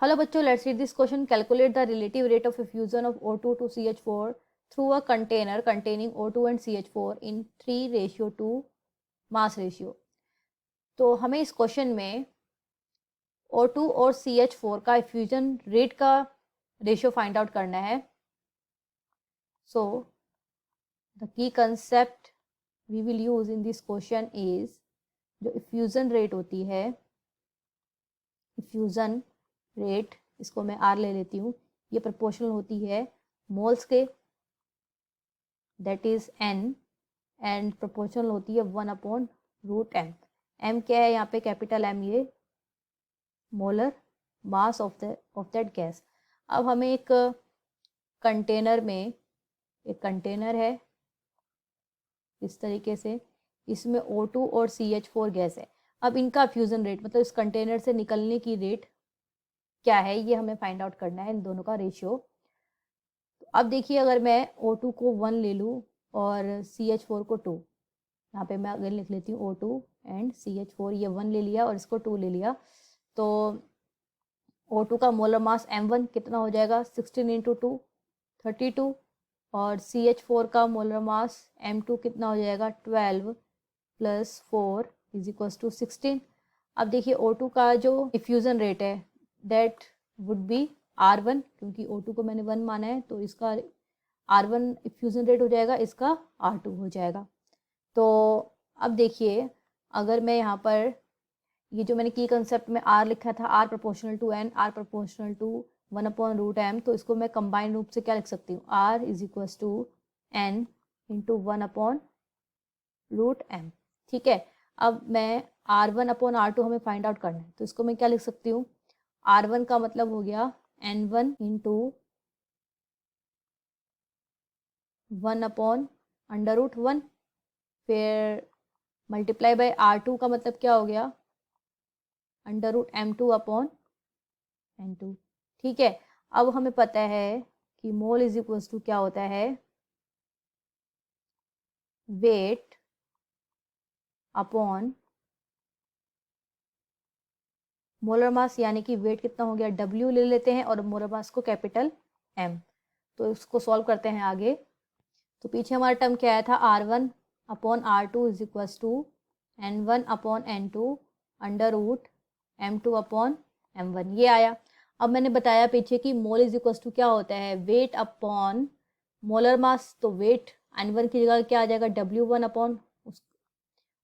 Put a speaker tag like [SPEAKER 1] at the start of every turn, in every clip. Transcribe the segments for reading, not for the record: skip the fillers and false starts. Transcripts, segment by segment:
[SPEAKER 1] Hello बच्चों, let's read this question. Calculate the relative rate of fusion of O2 to CH4 through a container containing O2 and CH4 in 3:2 mass ratio. तो हमें इस question में O2 और CH4 का fusion rate का ratio find out करना है. So the key concept we will use in this question is, जो फ्यूजन रेट होती है, फ्यूजन रेट, इसको मैं R ले लेती हूँ, ये प्रोपोर्शनल होती है मोल्स के, that is N, and proportional होती है 1/√m. M क्या है यहाँ पे? कैपिटल M, ये molar mass of that gas. अब हमें एक कंटेनर में, एक कंटेनर है इस तरीके से, इसमें O2 और CH4 गैस है. अब इनका फ्यूजन रेट, मतलब इस कंटेनर से निकलने की रेट क्या है, ये हमें फाइंड आउट करना है, इन दोनों का रेशियो. तो अब देखिए, अगर मैं O2 को 1 ले लूँ और CH4 को 2, यहाँ पे मैं अगर लिख लेती हूँ O2 एंड CH4, ये 1 ले लिया और इसको 2 ले लिया, तो O2 का मोलर मास M1 कितना हो जाएगा? 16 × 2 32, और CH4 का मोलर मास M2 कितना हो जाएगा? 12 + 4 = 16. अब देखिए O2 का जो डिफ्यूज़न रेट है, दैट वुड बी R1, क्योंकि O2 को मैंने 1 माना है, तो इसका R1 डिफ्यूज़न रेट हो जाएगा, इसका R2 हो जाएगा. तो अब देखिए, अगर मैं यहाँ पर ये जो मैंने की कंसेप्ट में R लिखा था, R proportional to N, R proportional to 1/√m, तो इसको मैं कंबाइंड रूप से क्या लिख सकती हूँ? R = N × 1/√m. ठीक है. अब मैं R1/R2 हमें फाइंड आउट करना है, तो इसको मैं क्या लिख सकती हूँ? R1 का मतलब हो गया N1 × 1/√1, फिर मल्टीप्लाई बाय R2 का मतलब क्या हो गया? √m2/n2. ठीक है. अब हमें पता है कि मोल = क्या होता है? वेट अपॉन मोलर मास, यानी कि वेट कितना हो गया? W ले लेते हैं और मोलर मास को कैपिटल M. तो इसको सॉल्व करते हैं आगे. तो पीछे हमारा टर्म क्या आया था? R1/R2 = N1/N2 √m2/m1, ये आया. अब मैंने बताया पीछे कि मोल = क्या होता है? Weight upon molar mass. तो वेट N1 की जगह क्या आ जाएगा? W1 अपॉन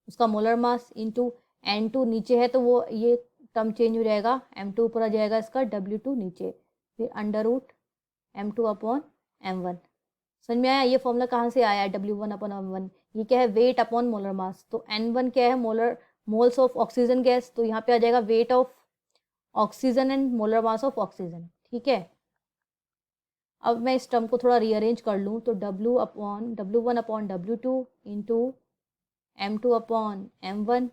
[SPEAKER 1] उसका मोलर मास इंटू N2 नीचे है, तो वो ये टर्म चेंज हो जाएगा, M2 ऊपर आ जाएगा, इसका W2 नीचे, फिर √m2/m1. समझ में आया? ये फॉर्मूला कहाँ से आया है? W1/m1. ये क्या है? Weight upon molar mass. तो N1 क्या है? Moles of oxygen gas. तो यहाँ पे आ जाएगा weight of oxygen and molar mass of oxygen. ठीक है. अब मैं इस टर्म को थोड़ा रीअरेंज कर लूँ, तो W1/W2 into M2/M1,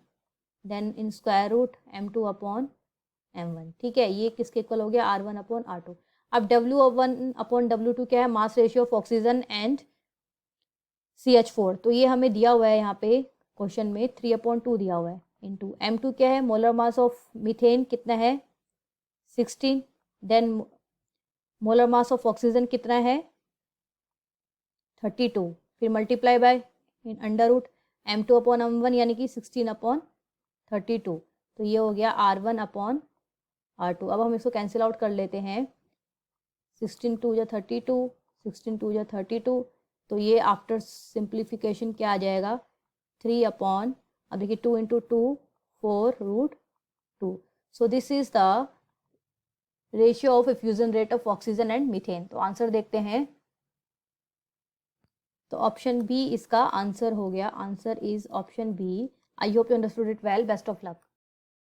[SPEAKER 1] then in square root M2/M1. ठीक है. ये किसके इक्वल हो गया? R1/R2. अब W1/W2 क्या है? Mass ratio of oxygen and CH4. तो ये हमें दिया हुआ है यहाँ पे क्वेश्चन में 3/2 दिया हुआ है, इंटू M2 क्या है? मोलर मास ऑफ मीथेन कितना है? 16. Then molar mass of oxygen कितना है? 32. फिर multiply by in under root M2/M1, यानी कि 16/32. तो ये हो गया R1/R2. अब हम इसको कैंसिल आउट कर लेते हैं. 16 2 × 32, 16 2 × 32. तो ये आफ्टर सिंप्लीफिकेशन क्या आ जाएगा? 3/, अब देखिए 2 × 2 4√2. So this is the ratio of fusion rate of oxygen and methane. तो आंसर देखते हैं. तो ऑप्शन बी इसका आंसर हो गया. Answer is option B. I hope you understood it well. Best of luck.